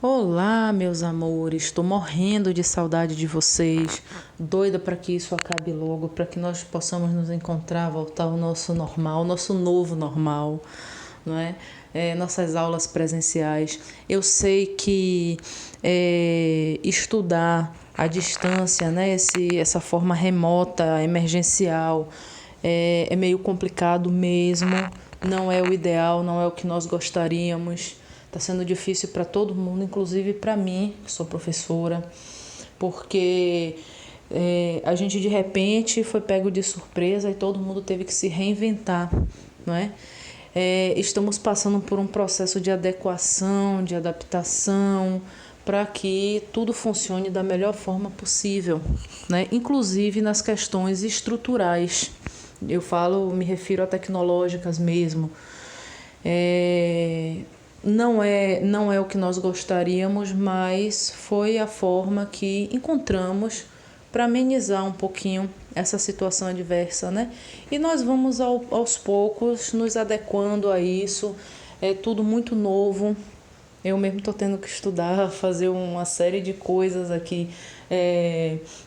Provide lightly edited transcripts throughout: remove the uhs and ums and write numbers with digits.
Olá, meus amores, estou morrendo de saudade de vocês, doida para que isso acabe logo, para que nós possamos nos encontrar, voltar ao nosso normal, nosso novo normal, não é? Nossas aulas presenciais. Eu sei que estudar à distância, né, essa forma remota, emergencial, é meio complicado mesmo, não é o ideal, não é o que nós gostaríamos. Está sendo difícil para todo mundo, inclusive para mim, que sou professora, porque a gente de repente foi pego de surpresa e todo mundo teve que se reinventar, não é? Estamos passando por um processo de adequação, de adaptação, para que tudo funcione da melhor forma possível, né? Inclusive nas questões estruturais. Me refiro a tecnológicas mesmo. Não é o que nós gostaríamos, mas foi a forma que encontramos para amenizar um pouquinho essa situação adversa, né? E nós vamos aos poucos nos adequando a isso. É tudo muito novo. Eu mesmo estou tendo que estudar, fazer uma série de coisas aqui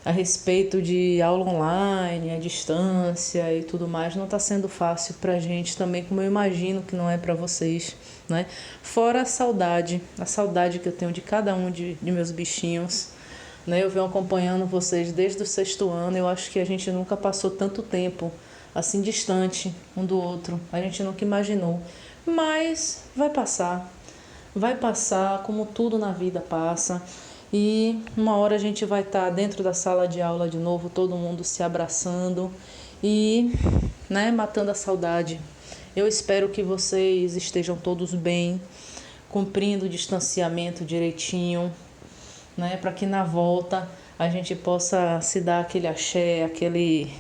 a respeito de aula online, à distância e tudo mais. Não está sendo fácil para a gente também, como eu imagino que não é para vocês, né? Fora a saudade que eu tenho de cada um de meus bichinhos, né? Eu venho acompanhando vocês desde o 6º ano. Eu acho que a gente nunca passou tanto tempo assim distante um do outro. A gente nunca imaginou. Mas vai passar como tudo na vida passa, e uma hora a gente vai estar dentro da sala de aula de novo, todo mundo se abraçando e, né, matando a saudade. Eu espero que vocês estejam todos bem, cumprindo o distanciamento direitinho, né, para que na volta a gente possa se dar aquele axé, aquele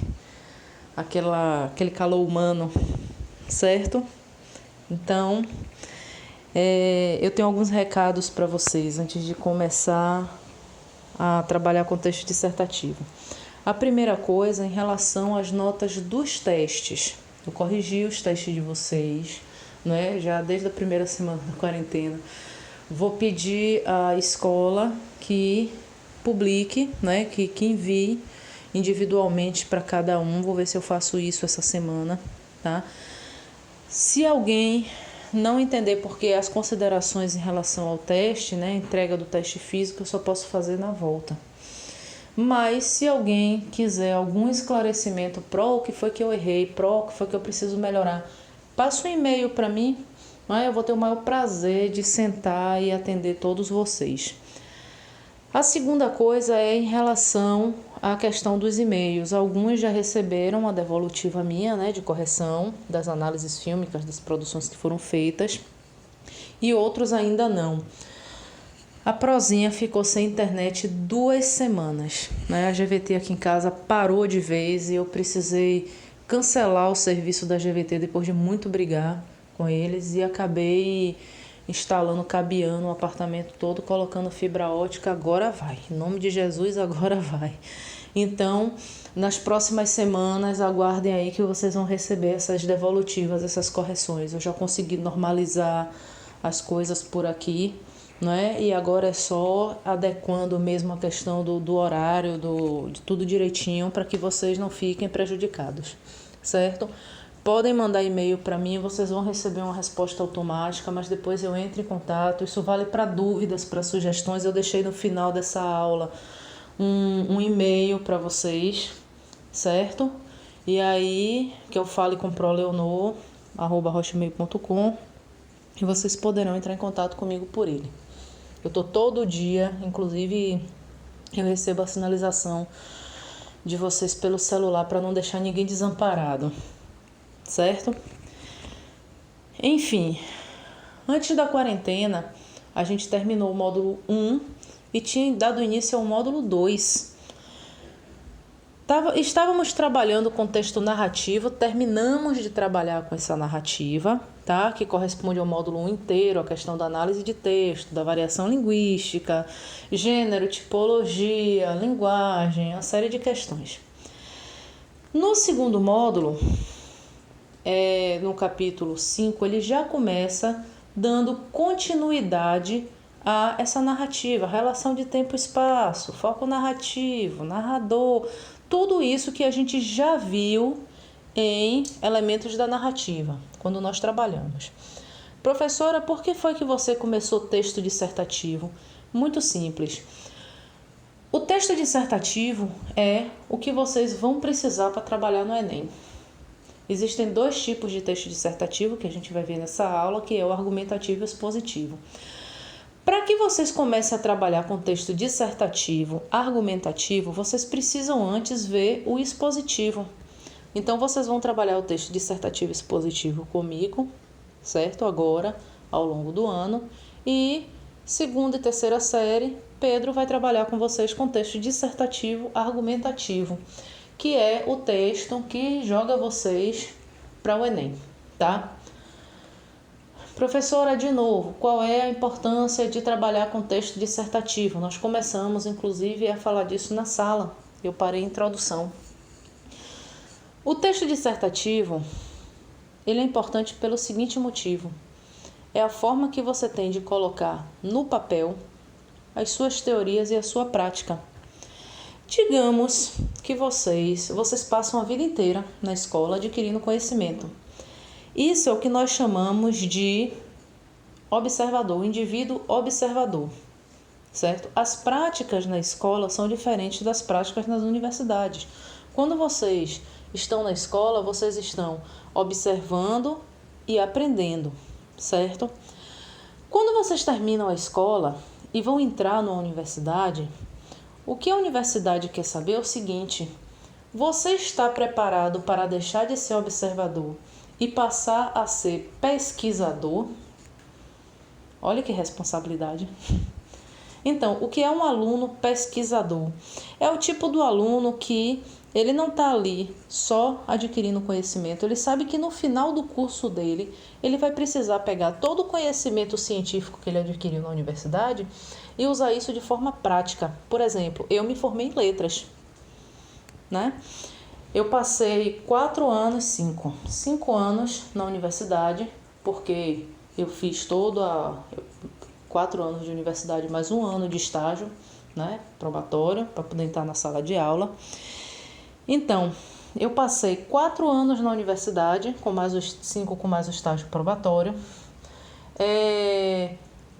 calor humano, certo? Então, eu tenho alguns recados para vocês antes de começar a trabalhar com texto dissertativo. A primeira coisa, em relação às notas dos testes. Eu corrigi os testes de vocês, né? Já desde a primeira semana da quarentena. Vou pedir à escola que publique, né? Que envie individualmente para cada um. Vou ver se eu faço isso essa semana, tá? Se alguém não entender, porque as considerações em relação ao teste, né, entrega do teste físico, eu só posso fazer na volta. Mas se alguém quiser algum esclarecimento o que foi que eu errei, o que foi que eu preciso melhorar, passa um e-mail para mim, né, eu vou ter o maior prazer de sentar e atender todos vocês. A segunda coisa é em relação à questão dos e-mails. Alguns já receberam a devolutiva minha, né, de correção das análises fílmicas das produções que foram feitas, e outros ainda não. A Prozinha ficou sem internet 2 semanas, né? A GVT aqui em casa parou de vez e eu precisei cancelar o serviço da GVT depois de muito brigar com eles, e acabei instalando cabeando o apartamento todo, colocando fibra ótica. Agora vai, em nome de Jesus, agora vai. Então, nas próximas semanas, aguardem aí que vocês vão receber essas devolutivas, essas correções. Eu já consegui normalizar as coisas por aqui, né? E agora é só adequando mesmo a questão do horário, de tudo direitinho, para que vocês não fiquem prejudicados, certo? Podem mandar e-mail para mim, vocês vão receber uma resposta automática, mas depois eu entro em contato. Isso vale para dúvidas, para sugestões. Eu deixei no final dessa aula um e-mail para vocês, certo? E aí, que eu fale com proleonor@hotmail.com, e vocês poderão entrar em contato comigo por ele. Eu tô todo dia, inclusive eu recebo a sinalização de vocês pelo celular para não deixar ninguém desamparado, certo? Enfim, antes da quarentena, a gente terminou o módulo 1 e tinha dado início ao módulo 2. Estávamos trabalhando com texto narrativo, terminamos de trabalhar com essa narrativa, tá? Que corresponde ao módulo 1 inteiro, a questão da análise de texto, da variação linguística, gênero, tipologia, linguagem, uma série de questões. No segundo módulo, no capítulo 5, ele já começa dando continuidade a essa narrativa, relação de tempo e espaço, foco narrativo, narrador, tudo isso que a gente já viu em elementos da narrativa, quando nós trabalhamos. Professora, por que foi que você começou texto dissertativo? Muito simples. O texto dissertativo é o que vocês vão precisar para trabalhar no Enem. Existem 2 tipos de texto dissertativo que a gente vai ver nessa aula, que é o argumentativo e o expositivo. Para que vocês comecem a trabalhar com texto dissertativo, argumentativo, vocês precisam antes ver o expositivo. Então, vocês vão trabalhar o texto dissertativo e expositivo comigo, certo? Agora, ao longo do ano. E 2ª e 3ª série, Pedro vai trabalhar com vocês com texto dissertativo argumentativo, que é o texto que joga vocês para o Enem, tá? Professora, de novo, qual é a importância de trabalhar com texto dissertativo? Nós começamos, inclusive, a falar disso na sala. Eu parei a introdução. O texto dissertativo, ele é importante pelo seguinte motivo. É a forma que você tem de colocar no papel as suas teorias e a sua prática. Digamos que vocês passam a vida inteira na escola adquirindo conhecimento. Isso é o que nós chamamos de observador, indivíduo observador, certo? As práticas na escola são diferentes das práticas nas universidades. Quando vocês estão na escola, vocês estão observando e aprendendo, certo? Quando vocês terminam a escola e vão entrar numa universidade, o que a universidade quer saber é o seguinte: você está preparado para deixar de ser observador e passar a ser pesquisador? Olha que responsabilidade. Então, o que é um aluno pesquisador? É o tipo do aluno que ele não está ali só adquirindo conhecimento. Ele sabe que no final do curso dele, ele vai precisar pegar todo o conhecimento científico que ele adquiriu na universidade e usar isso de forma prática. Por exemplo, eu me formei em letras, né? Eu passei 5 anos na universidade, porque eu fiz 4 anos de universidade mais 1 ano de estágio, né, probatório, para poder entrar na sala de aula. Então, eu passei 4 anos na universidade, com mais os 5 com mais o estágio probatório,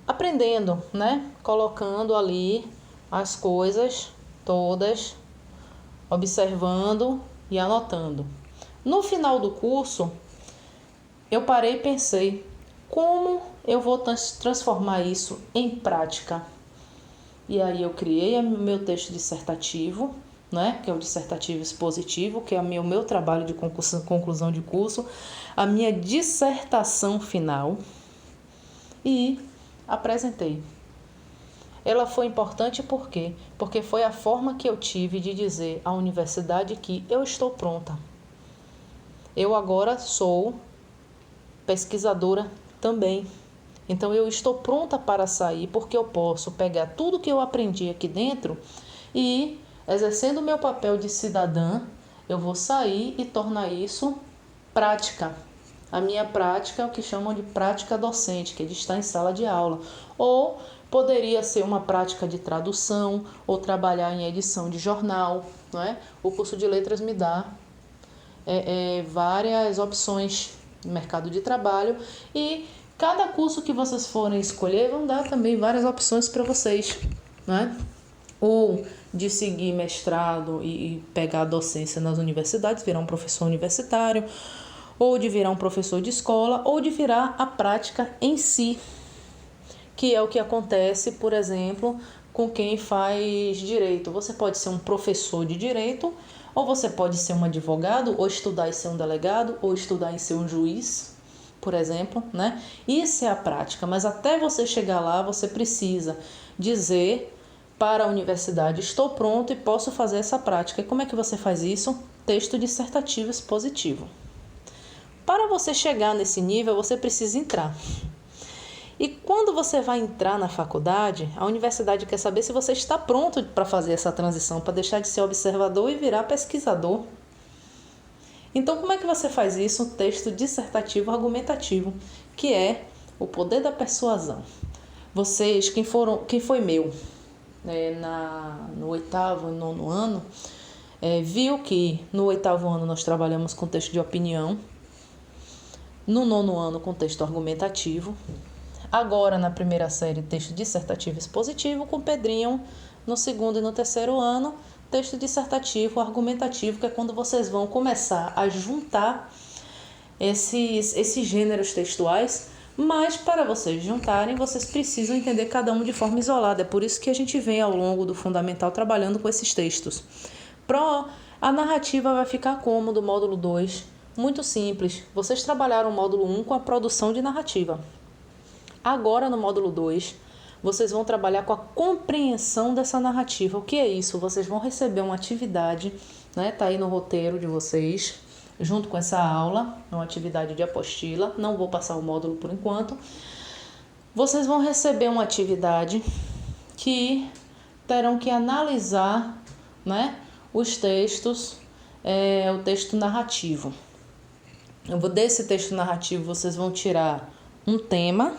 aprendendo, né, colocando ali as coisas todas, observando e anotando. No final do curso, eu parei e pensei, como eu vou transformar isso em prática? E aí eu criei o meu texto dissertativo, né, que é o dissertativo expositivo, que é o meu trabalho de conclusão de curso, a minha dissertação final, e apresentei. Ela foi importante por quê? Porque foi a forma que eu tive de dizer à universidade que eu estou pronta. Eu agora sou pesquisadora também. Então eu estou pronta para sair, porque eu posso pegar tudo que eu aprendi aqui dentro e, exercendo o meu papel de cidadã, eu vou sair e tornar isso prática. A minha prática é o que chamam de prática docente, que é de estar em sala de aula. Ou poderia ser uma prática de tradução, ou trabalhar em edição de jornal, não é? O curso de letras me dá várias opções no mercado de trabalho, e cada curso que vocês forem escolher vão dar também várias opções para vocês, né? Ou de seguir mestrado e pegar a docência nas universidades, virar um professor universitário, ou de virar um professor de escola, ou de virar a prática em si, que é o que acontece, por exemplo, com quem faz direito. Você pode ser um professor de direito, ou você pode ser um advogado, ou estudar e ser um delegado, ou estudar e ser um juiz, por exemplo, né? Isso é a prática, mas até você chegar lá, você precisa dizer para a universidade: estou pronto e posso fazer essa prática. E como é que você faz isso? Texto dissertativo expositivo. Para você chegar nesse nível, você precisa entrar. E quando você vai entrar na faculdade, a universidade quer saber se você está pronto para fazer essa transição, para deixar de ser observador e virar pesquisador. Então, como é que você faz isso? Um texto dissertativo argumentativo, que é o poder da persuasão. vocês, quem foi meu, no 8º e 9º ano, viu que no 8º ano nós trabalhamos com texto de opinião, no 9º ano com texto argumentativo, agora na primeira série texto dissertativo expositivo com Pedrinho, no 2º e no 3º ano texto dissertativo argumentativo, que é quando vocês vão começar a juntar esses gêneros textuais, mas para vocês juntarem, vocês precisam entender cada um de forma isolada. É por isso que a gente vem ao longo do fundamental trabalhando com esses textos. A narrativa vai ficar como do módulo 2? Muito simples. Vocês trabalharam o módulo 1 com a produção de narrativa. Agora no módulo 2, vocês vão trabalhar com a compreensão dessa narrativa. O que é isso? Vocês vão receber uma atividade, tá aí no roteiro de vocês, junto com essa aula, uma atividade de apostila. Não vou passar o módulo por enquanto. Vocês vão receber uma atividade que terão que analisar, os textos, o texto narrativo. Desse texto narrativo vocês vão tirar um tema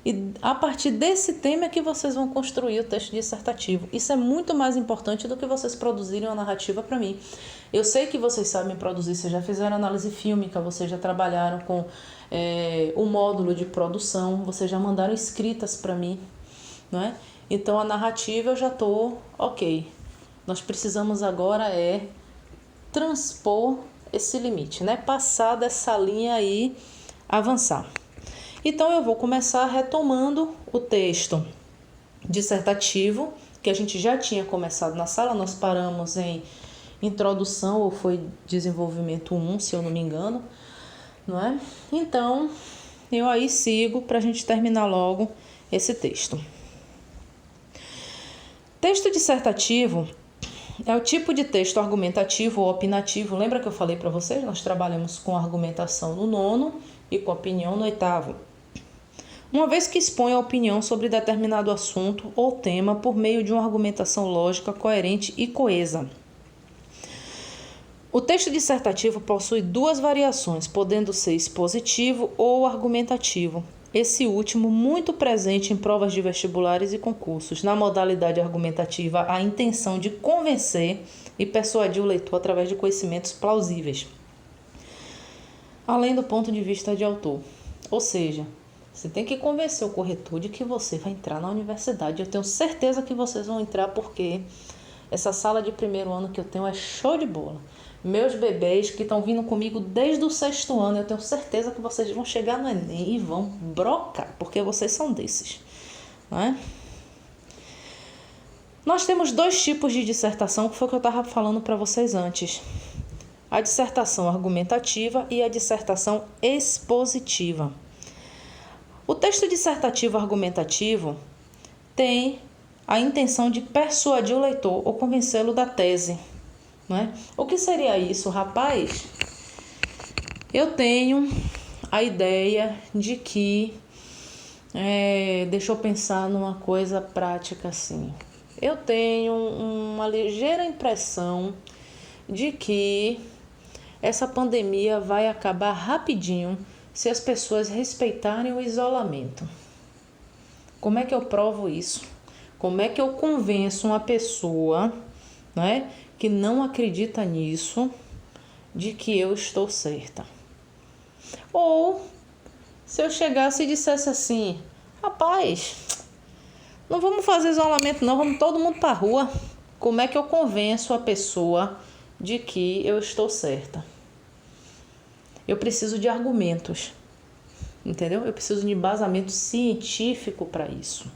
e a partir desse tema é que vocês vão construir o texto dissertativo. Isso é muito mais importante do que vocês produzirem uma narrativa para mim. Eu sei que vocês sabem produzir, vocês já fizeram análise fílmica, vocês já trabalharam com o módulo de produção, vocês já mandaram escritas para mim, Então a narrativa eu já estou ok. Nós precisamos agora transpor esse limite, passar dessa linha e avançar. Então eu vou começar retomando o texto dissertativo, que a gente já tinha começado na sala. Nós paramos em introdução, ou foi desenvolvimento 1, se eu não me engano, Então eu aí sigo para a gente terminar logo esse texto. Texto dissertativo é o tipo de texto argumentativo ou opinativo. Lembra que eu falei para vocês? Nós trabalhamos com argumentação no 9º e com opinião no 8º. Uma vez que expõe a opinião sobre determinado assunto ou tema por meio de uma argumentação lógica, coerente e coesa. O texto dissertativo possui 2 variações, podendo ser expositivo ou argumentativo. Esse último muito presente em provas de vestibulares e concursos. Na modalidade argumentativa, a intenção de convencer e persuadir o leitor através de conhecimentos plausíveis, além do ponto de vista de autor. Ou seja, você tem que convencer o corretor de que você vai entrar na universidade. Eu tenho certeza que vocês vão entrar, porque essa sala de 1º ano que eu tenho é show de bola. Meus bebês que estão vindo comigo desde o 6º ano, eu tenho certeza que vocês vão chegar no Enem e vão brocar, porque vocês são desses. Nós temos 2 tipos de dissertação, que foi o que eu estava falando para vocês antes. A dissertação argumentativa e a dissertação expositiva. O texto dissertativo argumentativo tem a intenção de persuadir o leitor ou convencê-lo da tese. O que seria isso, rapaz? Eu tenho a ideia de que, deixa eu pensar numa coisa prática assim. Eu tenho uma ligeira impressão de que essa pandemia vai acabar rapidinho se as pessoas respeitarem o isolamento. Como é que eu provo isso? Como é que eu convenço uma pessoa, que não acredita nisso, de que eu estou certa? Ou se eu chegasse e dissesse assim: rapaz, não vamos fazer isolamento não, vamos todo mundo para a rua. Como é que eu convenço a pessoa de que eu estou certa? Eu preciso de argumentos, entendeu? Eu preciso de embasamento científico para isso.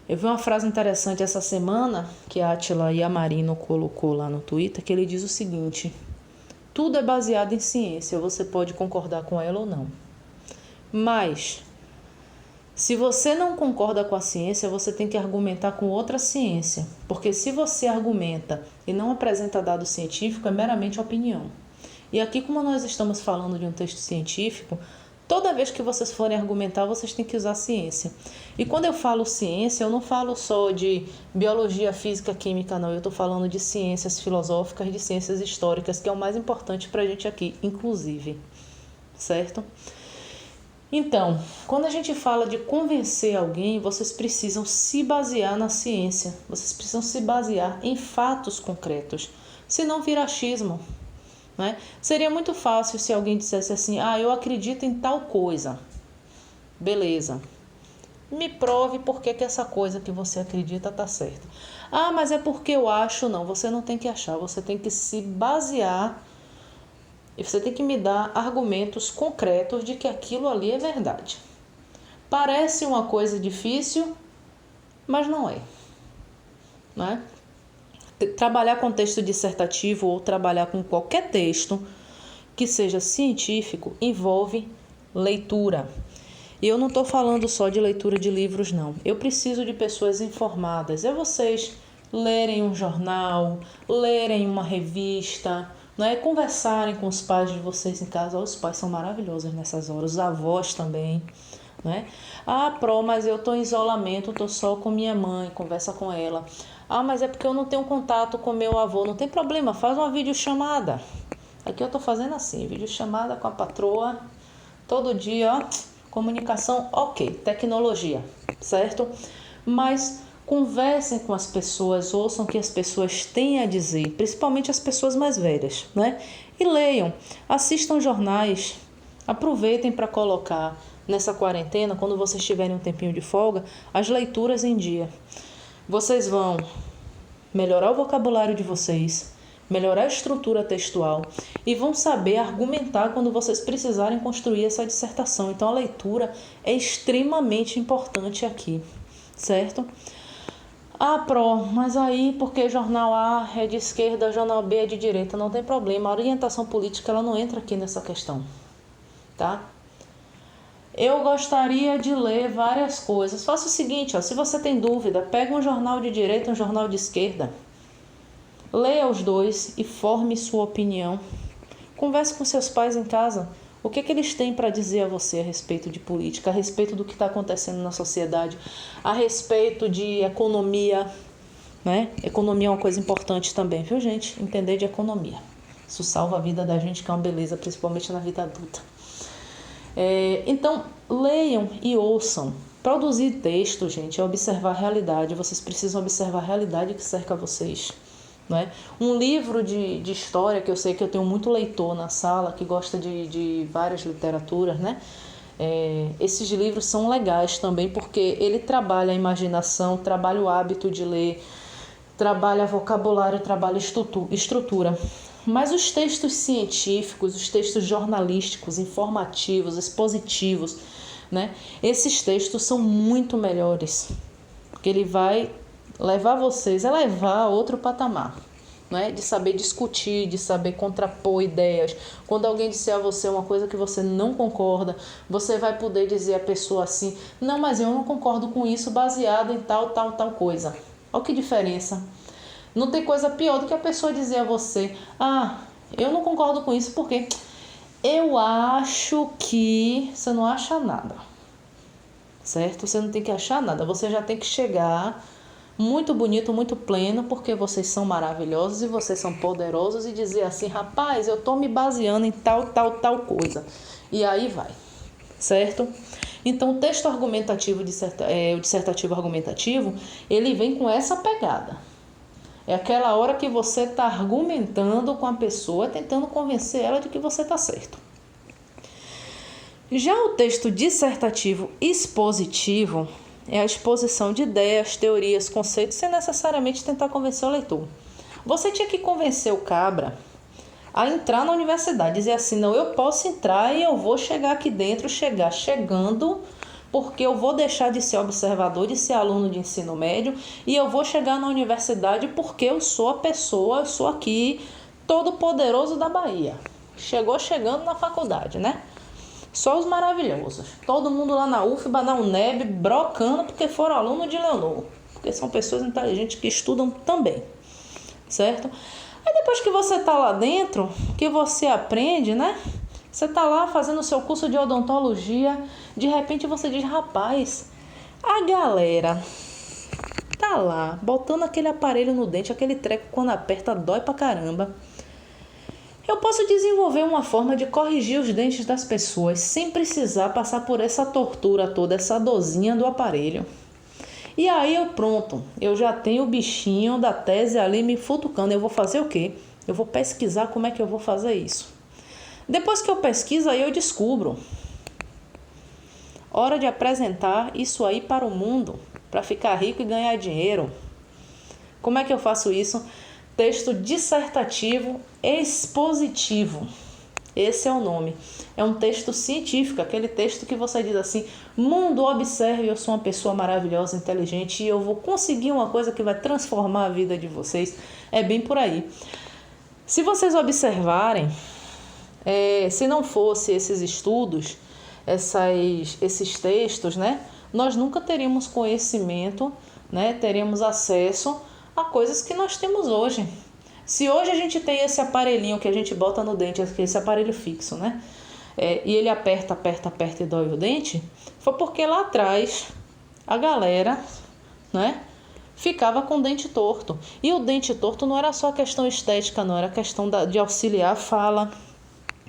Eu vi uma frase interessante essa semana, que a Átila Yamarino colocou lá no Twitter, que ele diz o seguinte: tudo é baseado em ciência, você pode concordar com ela ou não. Mas, se você não concorda com a ciência, você tem que argumentar com outra ciência. Porque se você argumenta e não apresenta dado científico, é meramente opinião. E aqui, como nós estamos falando de um texto científico, toda vez que vocês forem argumentar, vocês têm que usar ciência. E quando eu falo ciência, eu não falo só de biologia, física, química, não. Eu estou falando de ciências filosóficas, de ciências históricas, que é o mais importante para a gente aqui, inclusive. Certo? Então, quando a gente fala de convencer alguém, vocês precisam se basear na ciência, vocês precisam se basear em fatos concretos, senão vira achismo, né? Seria muito fácil se alguém dissesse assim, eu acredito em tal coisa, beleza, me prove por que essa coisa que você acredita está certa. Mas é porque eu acho. Não, você não tem que achar, você tem que se basear e você tem que me dar argumentos concretos de que aquilo ali é verdade. Parece uma coisa difícil, mas não é. Né? Trabalhar com texto dissertativo ou trabalhar com qualquer texto que seja científico envolve leitura. E eu não estou falando só de leitura de livros, não. Eu preciso de pessoas informadas. É vocês lerem um jornal, lerem uma revista, né? Conversarem com os pais de vocês em casa. Os pais são maravilhosos nessas horas, os avós também. Né? Mas eu estou em isolamento, estou só com minha mãe, conversa com ela. Mas é porque eu não tenho contato com meu avô. Não tem problema, faz uma videochamada. Aqui eu estou fazendo assim, videochamada com a patroa, todo dia, ó, comunicação, ok, tecnologia, certo? Mas conversem com as pessoas, ouçam o que as pessoas têm a dizer, principalmente as pessoas mais velhas, né? E leiam, assistam jornais, aproveitem para colocar nessa quarentena, quando vocês tiverem um tempinho de folga, as leituras em dia. Vocês vão melhorar o vocabulário de vocês, melhorar a estrutura textual e vão saber argumentar quando vocês precisarem construir essa dissertação. Então a leitura é extremamente importante aqui, certo? Mas aí porque jornal A é de esquerda, jornal B é de direita, não tem problema. A orientação política ela não entra aqui nessa questão, tá? Eu gostaria de ler várias coisas. Faça o seguinte, se você tem dúvida, pega um jornal de direita e um jornal de esquerda. Leia os dois e forme sua opinião. Converse com seus pais em casa. O que eles têm para dizer a você a respeito de política, a respeito do que está acontecendo na sociedade, a respeito de economia, né? Economia é uma coisa importante também, viu, gente? Entender de economia. Isso salva a vida da gente, que é uma beleza, principalmente na vida adulta. Então, leiam e ouçam. Produzir texto, gente, é observar a realidade. Vocês precisam observar a realidade que cerca vocês. Né? Um livro de história, que eu sei que eu tenho muito leitor na sala, que gosta de várias literaturas, né? Esses livros são legais também, porque ele trabalha a imaginação, trabalha o hábito de ler, trabalha vocabulário, trabalha estrutura. Mas os textos científicos, os textos jornalísticos, informativos, expositivos, né? Esses textos são muito melhores, porque ele vai levar vocês a levar a outro patamar, né? De saber discutir, de saber contrapor ideias. Quando alguém disser a você uma coisa que você não concorda, você vai poder dizer à pessoa assim, não, mas eu não concordo com isso baseado em tal coisa. Olha que diferença. Não tem coisa pior do que a pessoa dizer a você, eu não concordo com isso porque eu acho que... Você não acha nada, certo? Você não tem que achar nada, você já tem que chegar muito bonito, muito pleno, porque vocês são maravilhosos e vocês são poderosos, e dizer assim, rapaz, eu tô me baseando em tal coisa. E aí vai, certo? Então, o texto argumentativo, o dissertativo argumentativo, ele vem com essa pegada. É aquela hora que você está argumentando com a pessoa, tentando convencer ela de que você está certo. Já o texto dissertativo expositivo é a exposição de ideias, teorias, conceitos, sem necessariamente tentar convencer o leitor. Você tinha que convencer o cabra a entrar na universidade, dizer assim, não, eu posso entrar e eu vou chegar aqui dentro, chegando, porque eu vou deixar de ser observador, de ser aluno de ensino médio, e eu vou chegar na universidade porque eu sou a pessoa, eu sou aqui todo poderoso da Bahia. Chegando na faculdade, né? Só os maravilhosos. Todo mundo lá na UFBA, na UNEB, brocando porque foram aluno de Leonor. Porque são pessoas inteligentes que estudam também. Certo? Aí depois que você tá lá dentro, que você aprende, né? Você tá lá fazendo o seu curso de odontologia. De repente você diz, rapaz, a galera tá lá, botando aquele aparelho no dente, aquele treco quando aperta, dói pra caramba. Eu posso desenvolver uma forma de corrigir os dentes das pessoas sem precisar passar por essa tortura toda, essa dorzinha do aparelho. E aí eu já tenho o bichinho da tese ali me futucando. Eu vou fazer o quê? Eu vou pesquisar como é que eu vou fazer isso. Depois que eu pesquiso, aí eu descubro. Hora de apresentar isso aí para o mundo, para ficar rico e ganhar dinheiro. Como é que eu faço isso? Texto dissertativo expositivo. Esse é o nome. É um texto científico, aquele texto que você diz assim: mundo, observe, eu sou uma pessoa maravilhosa, inteligente e eu vou conseguir uma coisa que vai transformar a vida de vocês. É bem por aí. Se vocês observarem, se não fosse esses estudos, esses textos, né, nós nunca teríamos conhecimento, né, teríamos acesso a coisas que nós temos hoje. Se hoje a gente tem esse aparelhinho que a gente bota no dente, esse aparelho fixo, né? E ele aperta e dói o dente, foi porque lá atrás a galera, né, ficava com o dente torto. E o dente torto não era só questão estética, não, era questão de auxiliar a fala,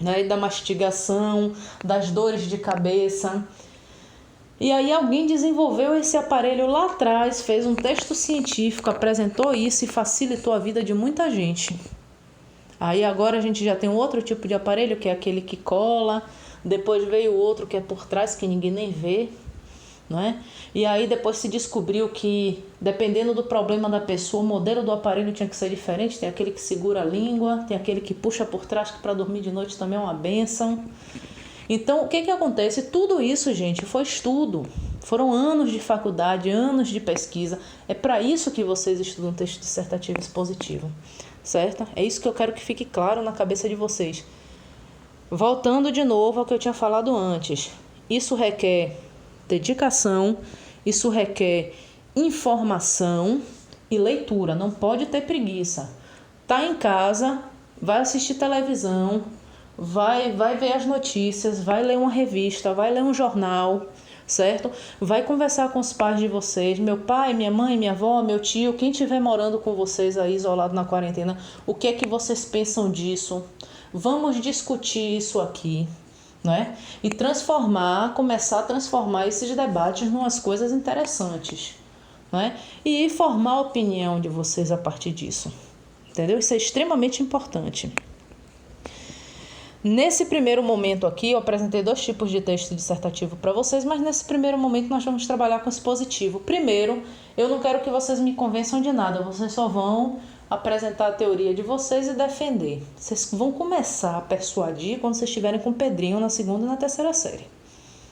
né, da mastigação, das dores de cabeça. E aí alguém desenvolveu esse aparelho lá atrás, fez um texto científico, apresentou isso e facilitou a vida de muita gente. Aí agora a gente já tem um outro tipo de aparelho, que é aquele que cola. Depois veio outro que é por trás, que ninguém nem vê, não é? E aí depois se descobriu que, dependendo do problema da pessoa, o modelo do aparelho tinha que ser diferente. Tem aquele que segura a língua, tem aquele que puxa por trás, que para dormir de noite também é uma bênção. Então, o que acontece? Tudo isso, gente, foi estudo. Foram anos de faculdade, anos de pesquisa. É para isso que vocês estudam texto dissertativo expositivo, certo? É isso que eu quero que fique claro na cabeça de vocês. Voltando de novo ao que eu tinha falado antes. Isso requer dedicação, isso requer informação e leitura. Não pode ter preguiça. Tá em casa, vai assistir televisão, vai ver as notícias, vai ler uma revista, vai ler um jornal, certo? Vai conversar com os pais de vocês, meu pai, minha mãe, minha avó, meu tio, quem estiver morando com vocês aí isolado na quarentena, o que é que vocês pensam disso? Vamos discutir isso aqui, né? E começar a transformar esses debates em umas coisas interessantes, né? E formar a opinião de vocês a partir disso, entendeu? Isso é extremamente importante. Nesse primeiro momento aqui, eu apresentei 2 tipos de texto dissertativo para vocês, mas nesse primeiro momento nós vamos trabalhar com expositivo. Primeiro, eu não quero que vocês me convençam de nada, vocês só vão apresentar a teoria de vocês e defender. Vocês vão começar a persuadir quando vocês estiverem com o Pedrinho na 2ª e na 3ª série,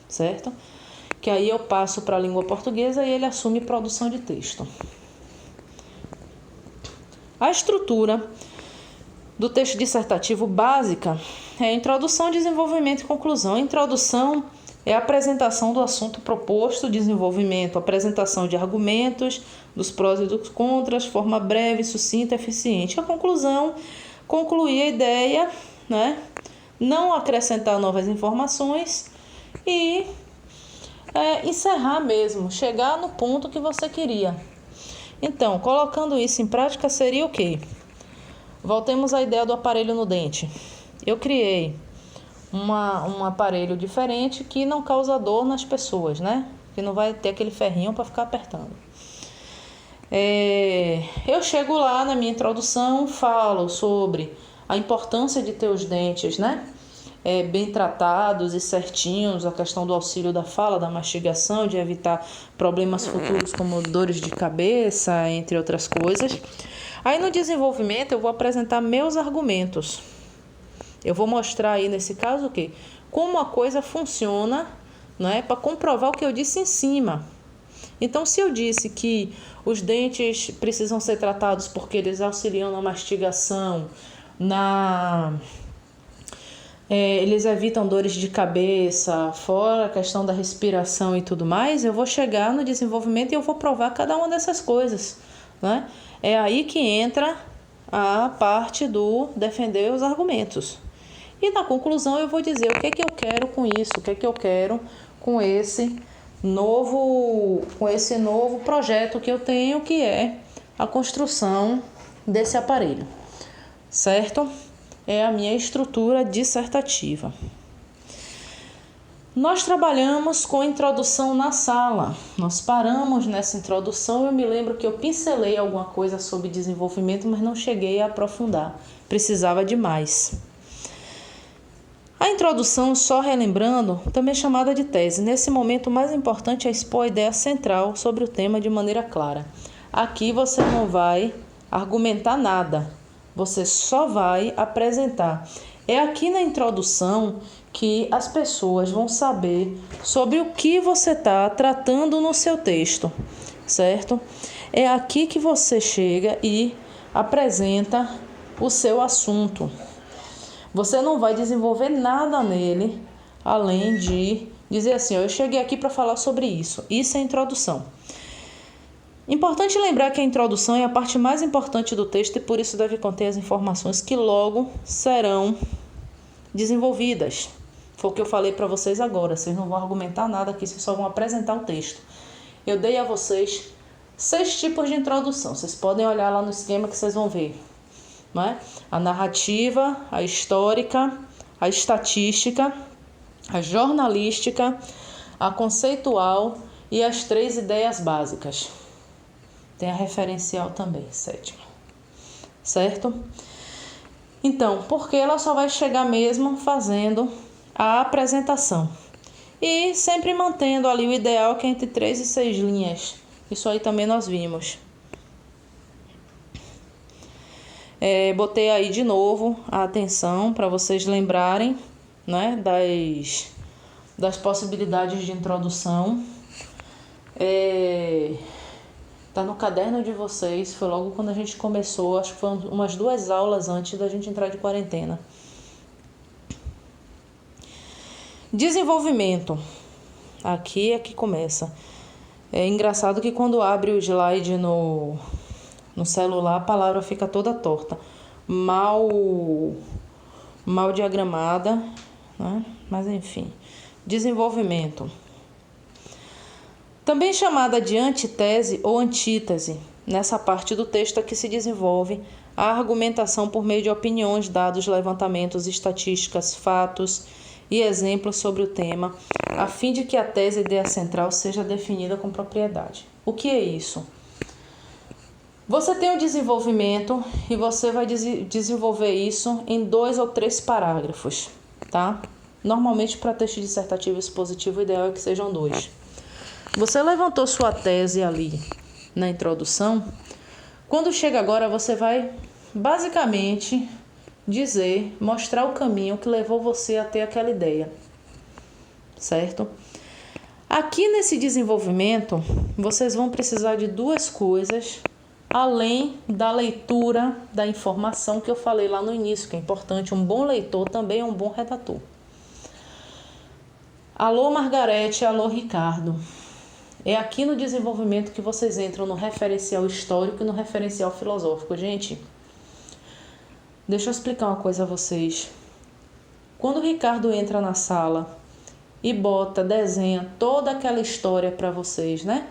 certo? Que aí eu passo para a língua portuguesa e ele assume produção de texto. A estrutura do texto dissertativo básica é introdução, desenvolvimento e conclusão. A introdução é a apresentação do assunto proposto, desenvolvimento, apresentação de argumentos, dos prós e dos contras, forma breve, sucinta e eficiente. A conclusão, concluir a ideia, né? Não acrescentar novas informações e encerrar mesmo, chegar no ponto que você queria. Então, colocando isso em prática, seria o quê? Voltemos à ideia do aparelho no dente. Eu criei um aparelho diferente que não causa dor nas pessoas, né? Que não vai ter aquele ferrinho para ficar apertando. Eu chego lá na minha introdução, falo sobre a importância de ter os dentes, né? Bem tratados e certinhos, a questão do auxílio da fala, da mastigação, de evitar problemas futuros como dores de cabeça, entre outras coisas. Aí no desenvolvimento eu vou apresentar meus argumentos. Eu vou mostrar aí nesse caso o quê? Como a coisa funciona, né, para comprovar o que eu disse em cima. Então, se eu disse que os dentes precisam ser tratados porque eles auxiliam na mastigação, eles evitam dores de cabeça, fora a questão da respiração e tudo mais, eu vou chegar no desenvolvimento e eu vou provar cada uma dessas coisas, né? É aí que entra a parte do defender os argumentos. E na conclusão eu vou dizer o que é que eu quero com isso, o que é que eu quero com esse novo projeto que eu tenho, que é a construção desse aparelho, certo? é a minha estrutura dissertativa. Nós trabalhamos com introdução na sala. Nós paramos nessa introdução. Eu me lembro que eu pincelei alguma coisa sobre desenvolvimento, mas não cheguei a aprofundar. Precisava de mais. A introdução, só relembrando, também é chamada de tese. Nesse momento, o mais importante é expor a ideia central sobre o tema de maneira clara. Aqui você não vai argumentar nada, você só vai apresentar. É aqui na introdução que as pessoas vão saber sobre o que você está tratando no seu texto, certo? É aqui que você chega e apresenta o seu assunto. Você não vai desenvolver nada nele, além de dizer assim, eu cheguei aqui para falar sobre isso. Isso é introdução. Importante lembrar que a introdução é a parte mais importante do texto e por isso deve conter as informações que logo serão desenvolvidas. Foi o que eu falei para vocês agora. Vocês não vão argumentar nada aqui, vocês só vão apresentar o texto. Eu dei a vocês 6 tipos de introdução. Vocês podem olhar lá no esquema que vocês vão ver. Não é? A narrativa, a histórica, a estatística, a jornalística, a conceitual e as 3 ideias básicas. Tem a referencial também, 7ª. Certo? Então, porque ela só vai chegar mesmo fazendo a apresentação. E sempre mantendo ali o ideal que é entre 3 e 6 linhas. Isso aí também nós vimos. Botei aí de novo a atenção para vocês lembrarem, né, das possibilidades de introdução. Tá no caderno de vocês, foi logo quando a gente começou, acho que foi umas 2 aulas antes da gente entrar de quarentena. Desenvolvimento. Aqui é que começa. É engraçado que quando abre o slide no celular, a palavra fica toda torta. Mal diagramada, né? Mas enfim. Desenvolvimento. Também chamada de antitese ou antítese. Nessa parte do texto é que se desenvolve a argumentação por meio de opiniões, dados, levantamentos, estatísticas, fatos e exemplos sobre o tema, a fim de que a tese e ideia central seja definida com propriedade. O que é isso? Você tem o desenvolvimento e você vai desenvolver isso em 2 ou 3 parágrafos, tá? Normalmente para texto dissertativo expositivo o ideal é que sejam 2. Você levantou sua tese ali na introdução. Quando chega agora você vai basicamente mostrar o caminho que levou você a ter aquela ideia, certo? Aqui nesse desenvolvimento vocês vão precisar de 2 coisas além da leitura da informação que eu falei lá no início, que é importante. Um bom leitor também é um bom redator. Alô Margarete, alô Ricardo. É aqui no desenvolvimento que vocês entram no referencial histórico e no referencial filosófico. Gente, deixa eu explicar uma coisa a vocês. Quando o Ricardo entra na sala e desenha toda aquela história para vocês, né?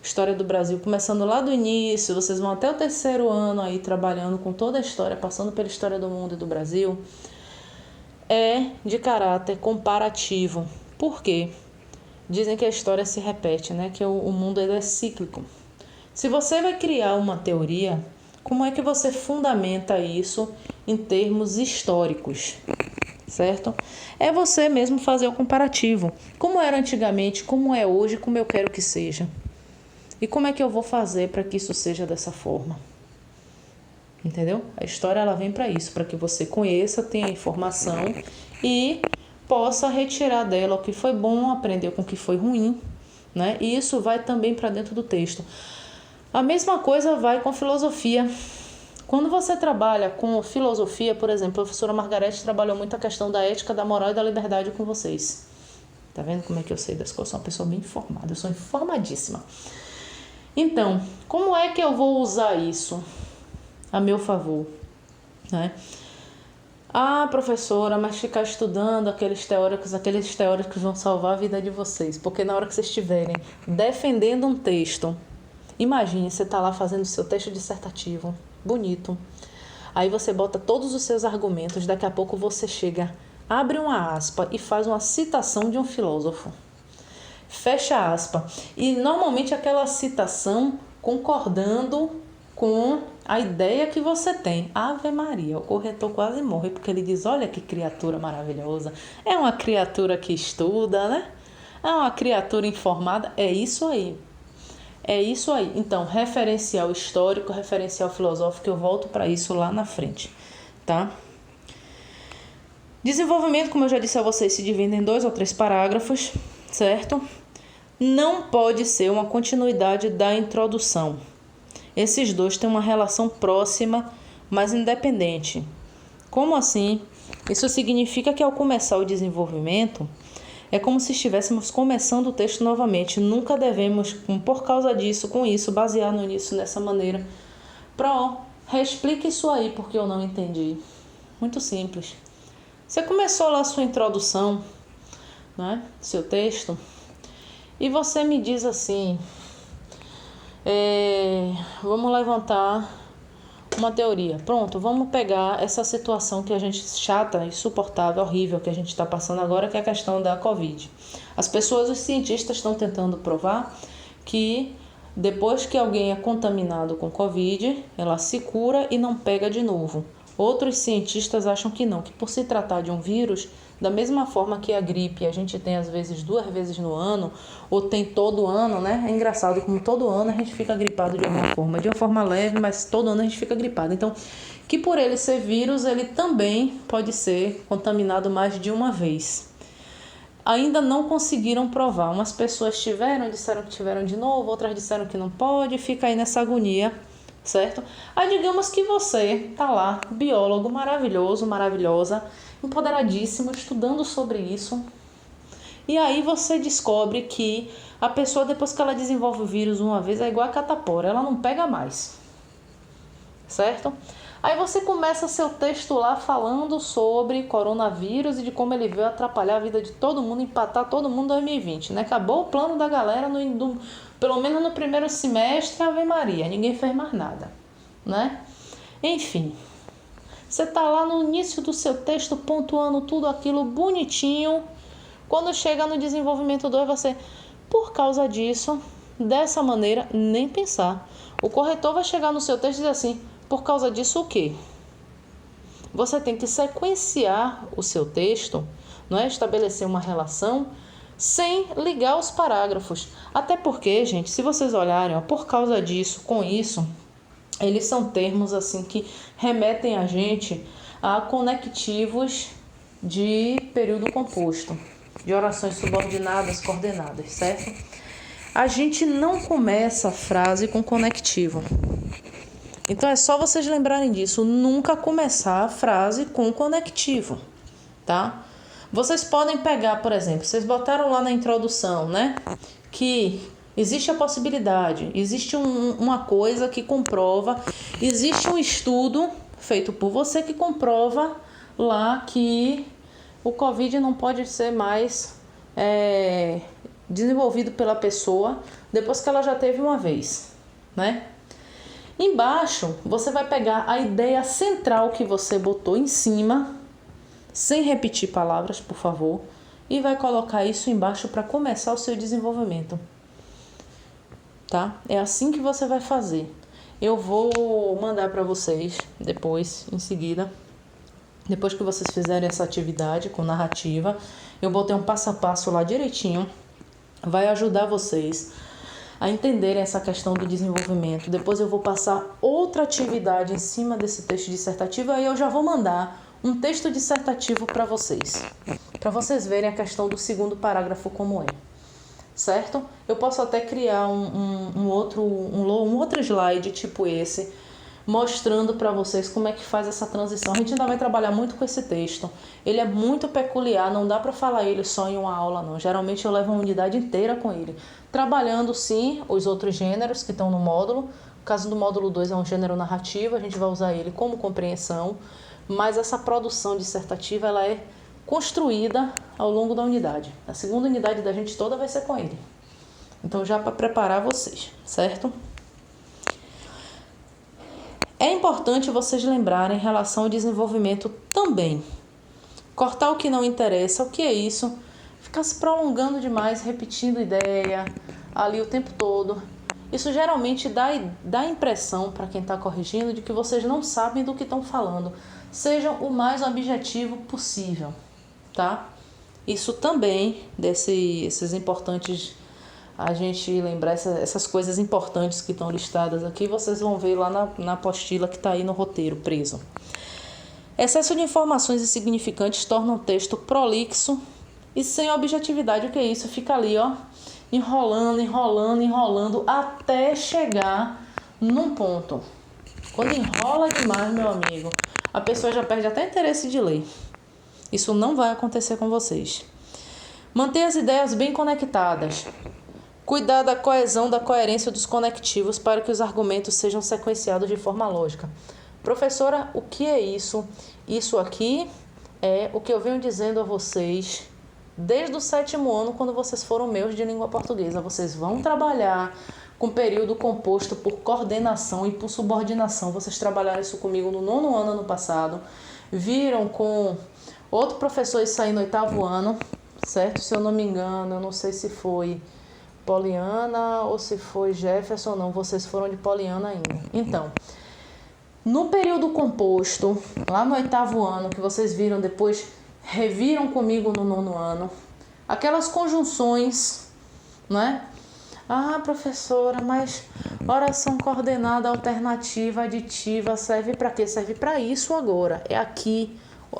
História do Brasil, começando lá do início, vocês vão até o 3º ano aí trabalhando com toda a história, passando pela história do mundo e do Brasil, é de caráter comparativo. Por quê? Dizem que a história se repete, né? Que o mundo é cíclico. Se você vai criar uma teoria, como é que você fundamenta isso em termos históricos? Certo? É você mesmo fazer o comparativo. Como era antigamente, como é hoje, como eu quero que seja. E como é que eu vou fazer para que isso seja dessa forma? Entendeu? A história ela vem para isso, para que você conheça, tenha informação e possa retirar dela o que foi bom, aprender com o que foi ruim, né? E isso vai também para dentro do texto. A mesma coisa vai com filosofia. Quando você trabalha com filosofia, por exemplo, a professora Margarete trabalhou muito a questão da ética, da moral e da liberdade com vocês. Tá vendo como é que eu sei das coisas? Eu sou uma pessoa bem informada, eu sou informadíssima. Então, como é que eu vou usar isso a meu favor, né? Ah, professora, mas ficar estudando aqueles teóricos vão salvar a vida de vocês. Porque na hora que vocês estiverem defendendo um texto, imagine, você está lá fazendo o seu texto dissertativo, bonito. Aí você bota todos os seus argumentos, daqui a pouco você chega, abre uma aspa e faz uma citação de um filósofo. Fecha aspa. E normalmente aquela citação concordando com a ideia que você tem. Ave Maria, o corretor quase morre, porque ele diz, olha que criatura maravilhosa. É uma criatura que estuda, né? É uma criatura informada. É isso aí. É isso aí. Então, referencial histórico, referencial filosófico, eu volto para isso lá na frente, tá? Desenvolvimento, como eu já disse a vocês, se divide em 2 ou 3 parágrafos, certo? Não pode ser uma continuidade da introdução. Esses dois têm uma relação próxima, mas independente. Como assim? Isso significa que ao começar o desenvolvimento, é como se estivéssemos começando o texto novamente. Nunca devemos, por causa disso, com isso, basear no início dessa maneira. Reexplique isso aí, porque eu não entendi. Muito simples. Você começou lá a sua introdução, né? Seu texto, e você me diz assim, vamos levantar uma teoria. Pronto, vamos pegar essa situação que a gente chata, insuportável, horrível que a gente está passando agora, que é a questão da Covid. As pessoas, os cientistas estão tentando provar que depois que alguém é contaminado com Covid, ela se cura e não pega de novo. Outros cientistas acham que não, que por se tratar de um vírus, da mesma forma que a gripe a gente tem às vezes 2 vezes no ano, ou tem todo ano, né? É engraçado como todo ano a gente fica gripado de uma forma leve, mas todo ano a gente fica gripado. Então, que por ele ser vírus, ele também pode ser contaminado mais de uma vez. Ainda não conseguiram provar. Umas pessoas disseram que tiveram de novo, outras disseram que não pode, fica aí nessa agonia, certo? Aí digamos que você tá lá, biólogo maravilhoso, maravilhosa, empoderadíssimo, estudando sobre isso. E aí você descobre que a pessoa, depois que ela desenvolve o vírus uma vez, é igual a catapora, ela não pega mais, certo? Aí você começa seu texto lá falando sobre coronavírus e de como ele veio atrapalhar a vida de todo mundo, empatar todo mundo em 2020, né? Acabou o plano da galera, pelo menos no primeiro semestre, Ave Maria, ninguém fez mais nada, né? Enfim, você tá lá no início do seu texto pontuando tudo aquilo bonitinho. Quando chega no desenvolvimento 2, você, por causa disso, dessa maneira, nem pensar. O corretor vai chegar no seu texto e dizer assim, por causa disso o quê? Você tem que sequenciar o seu texto, não é? Estabelecer uma relação sem ligar os parágrafos. Até porque, gente, se vocês olharem, por causa disso, com isso, eles são termos assim que remetem a gente a conectivos de período composto, de orações subordinadas, coordenadas, certo? A gente não começa a frase com conectivo. Então é só vocês lembrarem disso, nunca começar a frase com conectivo, tá? Vocês podem pegar, por exemplo, vocês botaram lá na introdução, né, que existe a possibilidade, existe uma coisa que comprova, existe um estudo feito por você que comprova lá que o Covid não pode ser mais desenvolvido pela pessoa depois que ela já teve uma vez, né? Embaixo, você vai pegar a ideia central que você botou em cima, sem repetir palavras, por favor, e vai colocar isso embaixo para começar o seu desenvolvimento. Tá? É assim que você vai fazer. Eu vou mandar para vocês depois, em seguida, depois que vocês fizerem essa atividade com narrativa, eu botei um passo a passo lá direitinho, vai ajudar vocês a entenderem essa questão do desenvolvimento. Depois eu vou passar outra atividade em cima desse texto dissertativo, aí eu já vou mandar um texto dissertativo para vocês verem a questão do segundo parágrafo como é, certo? Eu posso até criar um outro slide tipo esse, mostrando para vocês como é que faz essa transição. A gente ainda vai trabalhar muito com esse texto. Ele é muito peculiar, não dá para falar ele só em uma aula, não. Geralmente eu levo uma unidade inteira com ele, trabalhando sim os outros gêneros que estão no módulo. No caso do módulo 2 é um gênero narrativo, a gente vai usar ele como compreensão, mas essa produção dissertativa ela é construída ao longo da unidade. A segunda unidade da gente toda vai ser com ele. Então já para preparar vocês, certo? É importante vocês lembrarem em relação ao desenvolvimento também. Cortar o que não interessa, o que é isso? Ficar se prolongando demais, repetindo ideia ali o tempo todo. Isso geralmente dá impressão para quem está corrigindo de que vocês não sabem do que estão falando. Sejam o mais objetivo possível, tá? Isso também, esses importantes, a gente lembrar essas coisas importantes que estão listadas aqui, vocês vão ver lá na apostila que está aí no roteiro preso. Excesso de informações insignificantes torna o texto prolixo e sem objetividade. O que é isso? Fica ali, ó, enrolando, até chegar num ponto. Quando enrola demais, meu amigo, a pessoa já perde até interesse de ler. Isso não vai acontecer com vocês. Manter as ideias bem conectadas. Cuidar da coesão, da coerência dos conectivos para que os argumentos sejam sequenciados de forma lógica. Professora, o que é isso? Isso aqui é o que eu venho dizendo a vocês desde o 7º ano, quando vocês foram meus de língua portuguesa. Vocês vão trabalhar com período composto por coordenação e por subordinação. Vocês trabalharam isso comigo no 9º ano passado. Viram com outro professor isso aí no 8º ano, certo? Se eu não me engano, eu não sei se foi Poliana ou se foi Jefferson ou não. Vocês foram de Poliana ainda. Então, no período composto, lá no 8º ano, que vocês viram depois, reviram comigo no 9º ano, aquelas conjunções, né? Ah, professora, mas oração coordenada, alternativa, aditiva, serve para quê? Serve para isso agora. É aqui.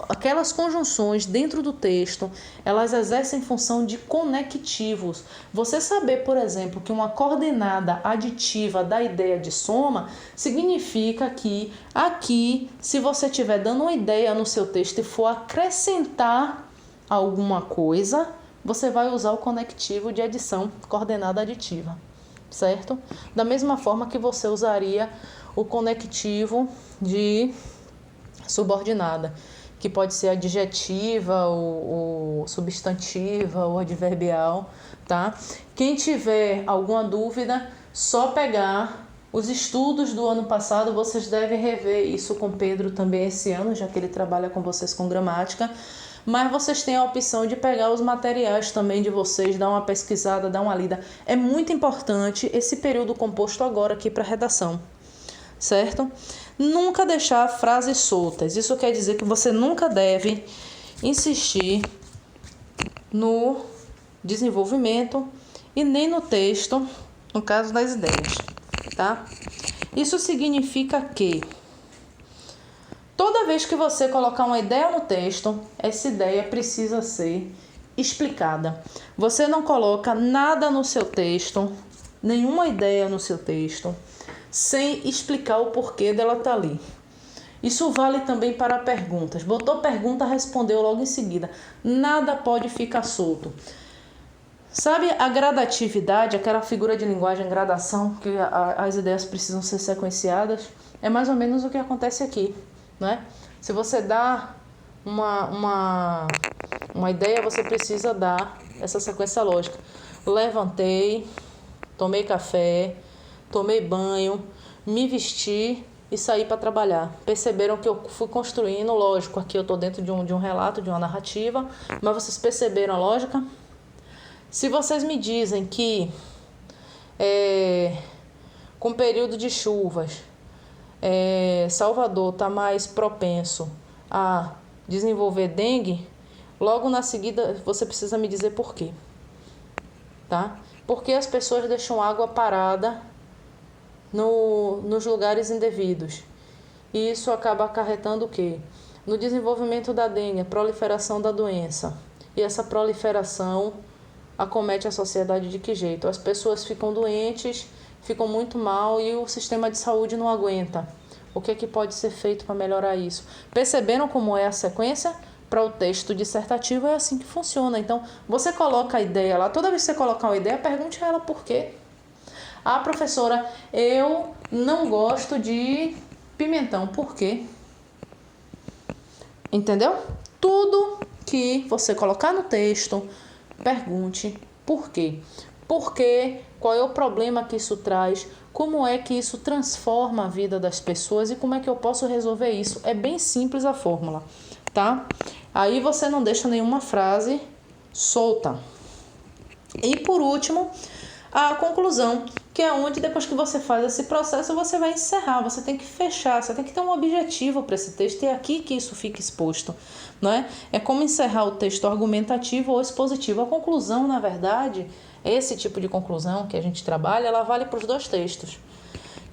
Aquelas conjunções dentro do texto, elas exercem função de conectivos. Você saber, por exemplo, que uma coordenada aditiva da ideia de soma significa que aqui, se você estiver dando uma ideia no seu texto e for acrescentar alguma coisa, você vai usar o conectivo de adição, coordenada aditiva, certo? Da mesma forma que você usaria o conectivo de subordinada, que pode ser adjetiva, ou substantiva, ou adverbial, tá? Quem tiver alguma dúvida, só pegar os estudos do ano passado. Vocês devem rever isso com Pedro também esse ano, já que ele trabalha com vocês com gramática. Mas vocês têm a opção de pegar os materiais também de vocês, dar uma pesquisada, dar uma lida. É muito importante esse período composto agora aqui para redação, certo? Nunca deixar frases soltas. Isso quer dizer que você nunca deve insistir no desenvolvimento e nem no texto, no caso das ideias, tá? Isso significa que toda vez que você colocar uma ideia no texto, essa ideia precisa ser explicada. Você não coloca nada no seu texto, nenhuma ideia no seu texto, sem explicar o porquê dela tá ali. Isso vale também para perguntas. Botou pergunta, respondeu logo em seguida. Nada pode ficar solto. Sabe a gradatividade, aquela figura de linguagem, gradação, que as ideias precisam ser sequenciadas? É mais ou menos o que acontece aqui, né? Se você dá uma ideia, você precisa dar essa sequência lógica. Levantei, tomei café, tomei banho, me vesti e saí para trabalhar. Perceberam que eu fui construindo, lógico, aqui eu estou dentro de um relato, de uma narrativa, mas vocês perceberam a lógica? Se vocês me dizem que com período de chuvas, Salvador está mais propenso a desenvolver dengue, logo na seguida você precisa me dizer por quê, tá? Porque as pessoas deixam água parada nos lugares indevidos. E isso acaba acarretando o quê? No desenvolvimento da dengue, a proliferação da doença. E essa proliferação acomete a sociedade de que jeito? As pessoas ficam doentes, ficam muito mal e o sistema de saúde não aguenta. O que é que pode ser feito para melhorar isso? Perceberam como é a sequência? Para o texto dissertativo é assim que funciona. Então, você coloca a ideia lá. Toda vez que você colocar uma ideia, pergunte a ela por quê. Ah, professora, eu não gosto de pimentão. Por quê? Entendeu? Tudo que você colocar no texto, pergunte por quê. Por quê? Qual é o problema que isso traz? como é que isso transforma a vida das pessoas e como é que eu posso resolver isso. É bem simples a fórmula, tá? Aí você não deixa nenhuma frase solta. E por último, a conclusão, que é onde depois que você faz esse processo, você vai encerrar, você tem que fechar, você tem que ter um objetivo para esse texto, e é aqui que isso fica exposto, não é? É como encerrar o texto argumentativo ou expositivo. A conclusão, na verdade, esse tipo de conclusão que a gente trabalha, ela vale para os dois textos,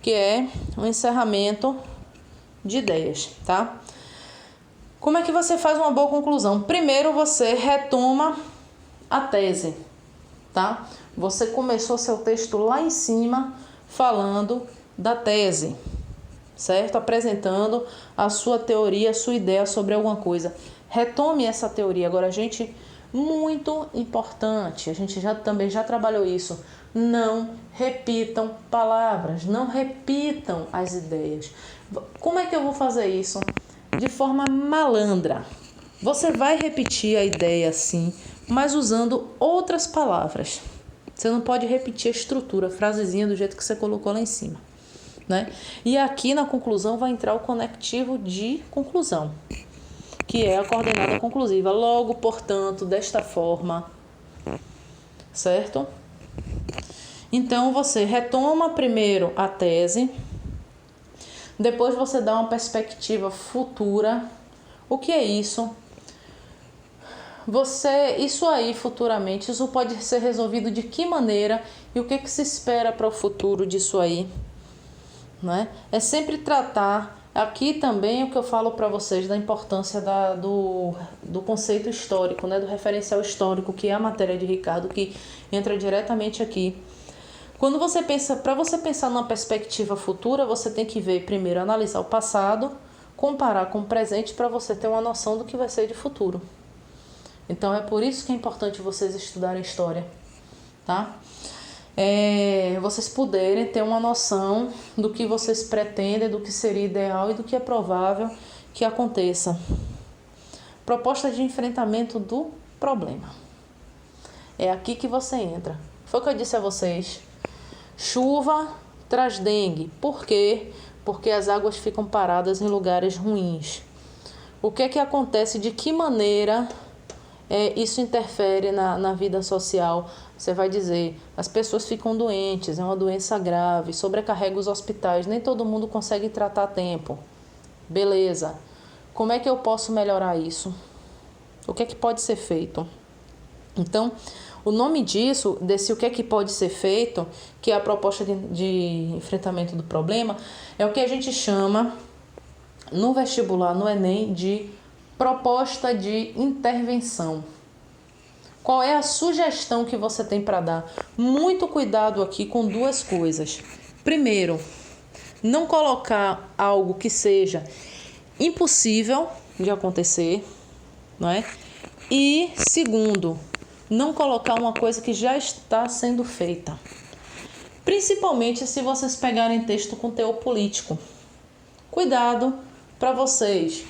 que é um encerramento de ideias, tá? Como é que você faz uma boa conclusão? Primeiro você retoma a tese, tá? Você começou seu texto lá em cima falando da tese, certo? Apresentando a sua teoria, a sua ideia sobre alguma coisa. Retome essa teoria. Agora, gente, muito importante, a gente também já trabalhou isso. Não repitam palavras, não repitam as ideias. Como é que eu vou fazer isso? De forma malandra. Você vai repetir a ideia sim, mas usando outras palavras. Você não pode repetir a estrutura, a frasezinha do jeito que você colocou lá em cima, né? E aqui na conclusão vai entrar o conectivo de conclusão, que é a coordenada conclusiva. Logo, portanto, desta forma, certo? Então, você retoma primeiro a tese, depois você dá uma perspectiva futura. O que é isso? Isso aí futuramente, isso pode ser resolvido de que maneira e o que se espera para o futuro disso aí, né? É sempre tratar, aqui também o que eu falo para vocês da importância do conceito histórico, né? Do referencial histórico, que é a matéria de Ricardo, que entra diretamente aqui. Quando você pensa, para você pensar numa perspectiva futura, você tem que ver primeiro, analisar o passado, comparar com o presente para você ter uma noção do que vai ser de futuro. Então, é por isso que é importante vocês estudarem história, tá? Vocês poderem ter uma noção do que vocês pretendem, do que seria ideal e do que é provável que aconteça. Proposta de enfrentamento do problema. É aqui que você entra. Foi o que eu disse a vocês. Chuva traz dengue. Por quê? Porque as águas ficam paradas em lugares ruins. O que é que acontece? De que maneira isso interfere na vida social? Você vai dizer, as pessoas ficam doentes, é uma doença grave, sobrecarrega os hospitais, nem todo mundo consegue tratar a tempo. Beleza. Como é que eu posso melhorar isso? O que é que pode ser feito? Então, o nome desse o que é que pode ser feito, que é a proposta de enfrentamento do problema, é o que a gente chama, no vestibular, no Enem, de proposta de intervenção. Qual é a sugestão que você tem para dar? Muito cuidado aqui com duas coisas. Primeiro, não colocar algo que seja impossível de acontecer, não é? E segundo, não colocar uma coisa que já está sendo feita. Principalmente se vocês pegarem texto com teor político. Cuidado para vocês.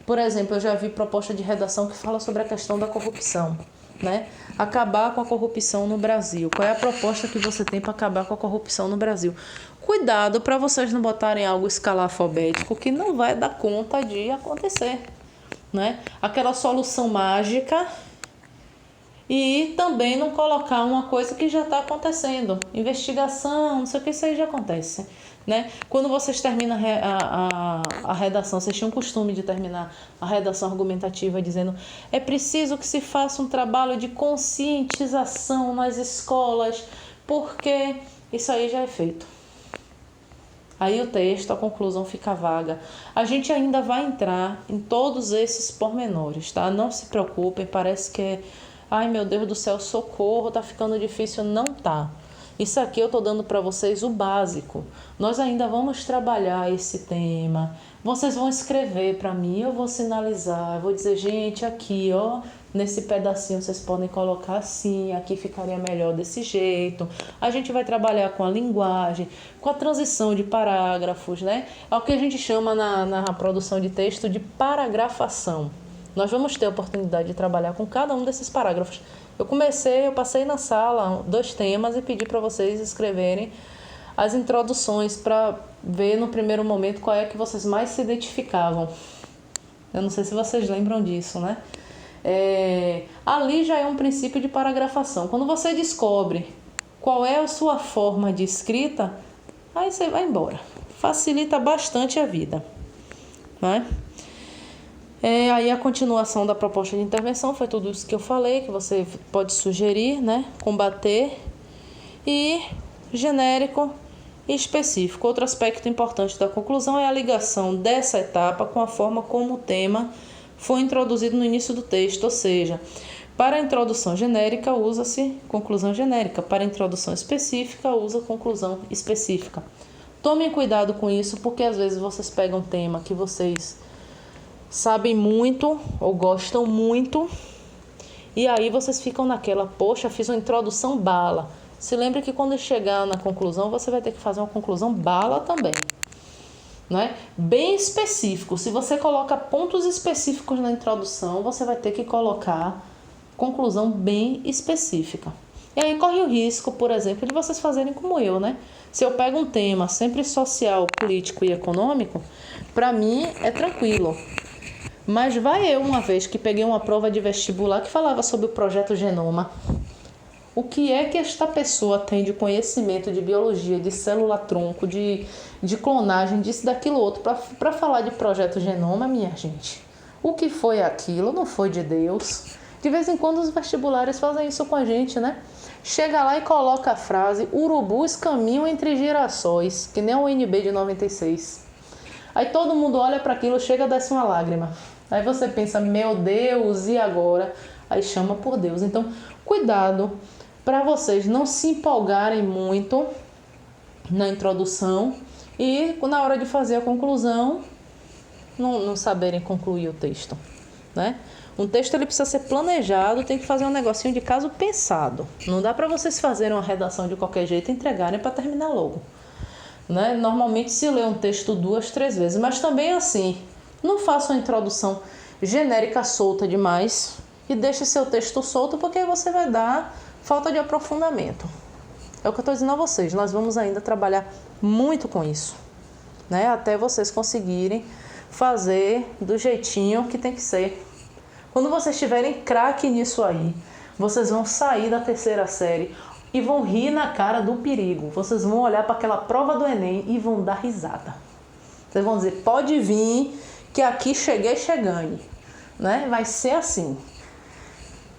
Por exemplo, eu já vi proposta de redação que fala sobre a questão da corrupção, né? Acabar com a corrupção no Brasil. Qual é a proposta que você tem para acabar com a corrupção no Brasil? Cuidado para vocês não botarem algo escalafobético que não vai dar conta de acontecer, né? Aquela solução mágica. E também não colocar uma coisa que já está acontecendo. Investigação, não sei o que, isso aí já acontece, né? Quando vocês terminam a redação, vocês tinham o costume de terminar a redação argumentativa dizendo: é preciso que se faça um trabalho de conscientização nas escolas, porque isso aí já é feito. Aí o texto, a conclusão fica vaga. A gente ainda vai entrar em todos esses pormenores, tá? Não se preocupem, parece que é... ai, meu Deus do céu, socorro, tá ficando difícil. Não tá. Isso aqui eu tô dando para vocês o básico. Nós ainda vamos trabalhar esse tema. Vocês vão escrever para mim, eu vou sinalizar. Eu vou dizer, gente, aqui, ó, nesse pedacinho vocês podem colocar assim, aqui ficaria melhor desse jeito. A gente vai trabalhar com a linguagem, com a transição de parágrafos, né? É o que a gente chama na produção de texto de paragrafação. Nós vamos ter a oportunidade de trabalhar com cada um desses parágrafos. Eu passei na sala 2 temas e pedi para vocês escreverem as introduções para ver no primeiro momento qual é que vocês mais se identificavam. Eu não sei se vocês lembram disso, né? Ali já é um princípio de paragrafação. Quando você descobre qual é a sua forma de escrita, aí você vai embora. Facilita bastante a vida, né? Aí a continuação da proposta de intervenção foi tudo isso que eu falei, que você pode sugerir, né? Combater. E genérico e específico. Outro aspecto importante da conclusão é a ligação dessa etapa com a forma como o tema foi introduzido no início do texto, ou seja, para a introdução genérica usa-se conclusão genérica, para a introdução específica usa conclusão específica. Tomem cuidado com isso, porque às vezes vocês pegam um tema que vocês sabem muito ou gostam muito, e aí vocês ficam naquela, poxa, fiz uma introdução bala. Se lembre que quando chegar na conclusão, você vai ter que fazer uma conclusão bala também, né? Bem específico. Se você coloca pontos específicos na introdução, você vai ter que colocar conclusão bem específica. E aí corre o risco, por exemplo, de vocês fazerem como eu, né? Se eu pego um tema sempre social, político e econômico, para mim é tranquilo. Mas vai eu, uma vez que peguei uma prova de vestibular que falava sobre o projeto Genoma. O que é que esta pessoa tem de conhecimento de biologia, de célula-tronco, de clonagem, disso, daquilo outro, para falar de projeto Genoma, minha gente? O que foi aquilo? Não foi de Deus. De vez em quando os vestibulares fazem isso com a gente, né? Chega lá e coloca a frase: urubus caminham entre girassóis, que nem o UNB de 96. Aí todo mundo olha para aquilo, chega a descer uma lágrima. Aí você pensa, meu Deus, e agora? Aí chama por Deus. Então, cuidado para vocês não se empolgarem muito na introdução e na hora de fazer a conclusão não saberem concluir o texto, né? Um texto ele precisa ser planejado, tem que fazer um negocinho de caso pensado. Não dá para vocês fazerem uma redação de qualquer jeito e entregarem para terminar logo, né? Normalmente se lê um texto 2, 3 vezes, mas também assim, não faça uma introdução genérica solta demais e deixe seu texto solto, porque aí você vai dar falta de aprofundamento. É o que eu estou dizendo a vocês, nós vamos ainda trabalhar muito com isso, né? Até vocês conseguirem fazer do jeitinho que tem que ser. Quando vocês tiverem craque nisso aí, vocês vão sair da terceira série e vão rir na cara do perigo. Vocês vão olhar para aquela prova do Enem e vão dar risada. Vocês vão dizer, pode vir que aqui cheguei chegando, né? Vai ser assim.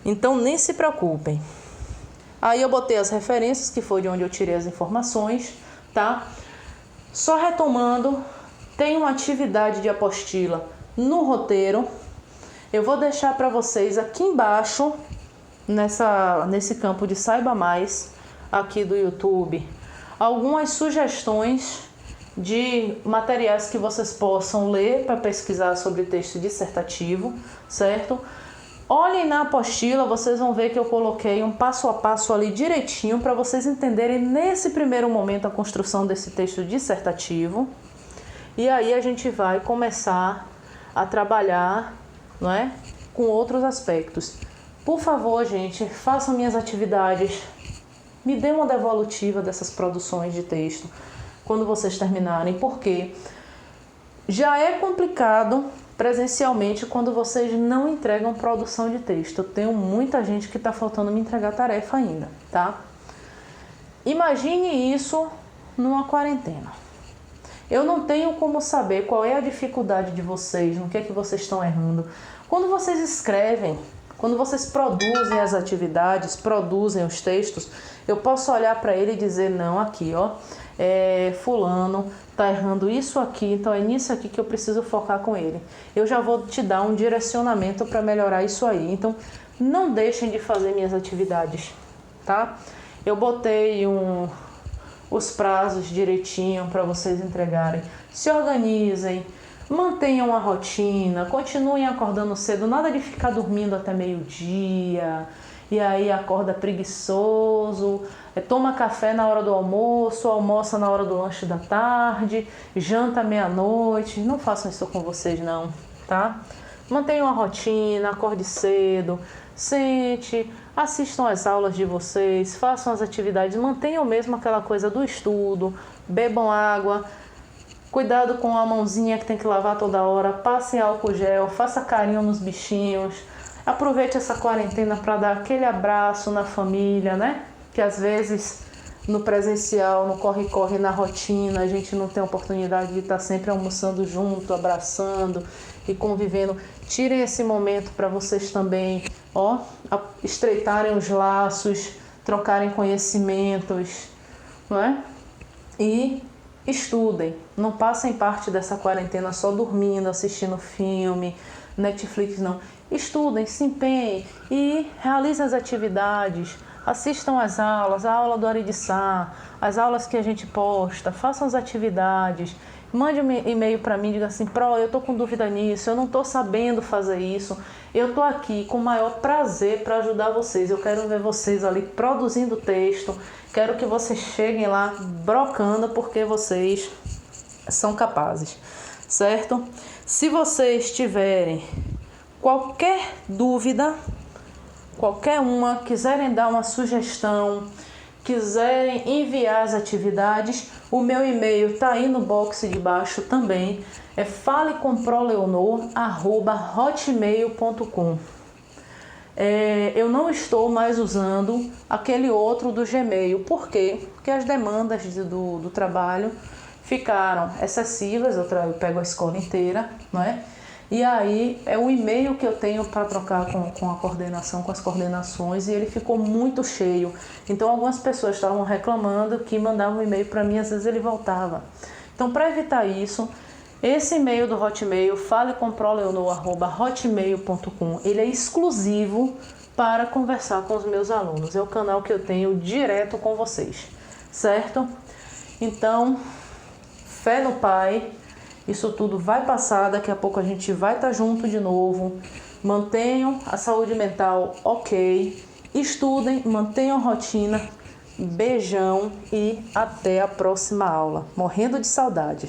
Então nem se preocupem. Aí eu botei as referências, que foi de onde eu tirei as informações, tá? Só retomando, tem uma atividade de apostila no roteiro. Eu vou deixar para vocês aqui embaixo, nesse campo de Saiba Mais, aqui do YouTube, algumas sugestões de materiais que vocês possam ler para pesquisar sobre texto dissertativo, certo? Olhem na apostila, vocês vão ver que eu coloquei um passo a passo ali direitinho para vocês entenderem nesse primeiro momento a construção desse texto dissertativo. E aí a gente vai começar a trabalhar, não é, com outros aspectos. Por favor, gente, façam minhas atividades, me dêem uma devolutiva dessas produções de texto quando vocês terminarem, porque já é complicado presencialmente quando vocês não entregam produção de texto. Eu tenho muita gente que está faltando me entregar tarefa ainda, tá? Imagine isso numa quarentena. Eu não tenho como saber qual é a dificuldade de vocês, no que é que vocês estão errando. Quando vocês escrevem, quando vocês produzem as atividades, produzem os textos, eu posso olhar para ele e dizer, não, aqui, ó, fulano tá errando isso aqui, então é nisso aqui que eu preciso focar com ele. Eu já vou te dar um direcionamento para melhorar isso aí. Então, não deixem de fazer minhas atividades, tá? Eu botei os prazos direitinho para vocês entregarem. Se organizem, mantenham a rotina, continuem acordando cedo, nada de ficar dormindo até meio-dia, e aí acorda preguiçoso, toma café na hora do almoço, almoça na hora do lanche da tarde, janta meia-noite. Não façam isso com vocês não, tá? Mantenham a rotina, acorde cedo, sente, assistam às aulas de vocês, façam as atividades, mantenham mesmo aquela coisa do estudo, bebam água, cuidado com a mãozinha que tem que lavar toda hora, passem álcool gel, faça carinho nos bichinhos, aproveite essa quarentena para dar aquele abraço na família, né? Que às vezes no presencial, no corre-corre, na rotina, a gente não tem oportunidade de estar sempre almoçando junto, abraçando e convivendo. Tirem esse momento para vocês também, estreitarem os laços, trocarem conhecimentos, não é? E estudem. Não passem parte dessa quarentena só dormindo, assistindo filme, Netflix, não. Estudem, se empenhem e realizem as atividades. Assistam às aulas, a aula do Aridiçá, as aulas que a gente posta, façam as atividades. Mande um e-mail para mim, diga assim, eu estou com dúvida nisso, eu não estou sabendo fazer isso. Eu estou aqui com o maior prazer para ajudar vocês. Eu quero ver vocês ali produzindo texto, quero que vocês cheguem lá brocando porque vocês são capazes, certo? Se vocês tiverem qualquer dúvida, qualquer uma, quiserem dar uma sugestão, quiserem enviar as atividades, o meu e-mail está aí no box de baixo também, é falecomproleonor@hotmail.com. Eu não estou mais usando aquele outro do Gmail. Por quê? Porque as demandas do trabalho ficaram excessivas, eu pego a escola inteira, não é? E aí é o e-mail que eu tenho para trocar com a coordenação, com as coordenações, e ele ficou muito cheio. Então algumas pessoas estavam reclamando que mandavam um e-mail para mim, às vezes ele voltava. Então, para evitar isso, esse e-mail do Hotmail, falecomproleonor@hotmail.com, ele é exclusivo para conversar com os meus alunos. É o canal que eu tenho direto com vocês, certo? Então, fé no Pai. Isso tudo vai passar, daqui a pouco a gente vai estar junto de novo. Mantenham a saúde mental ok. Estudem, mantenham rotina. Beijão e até a próxima aula. Morrendo de saudade.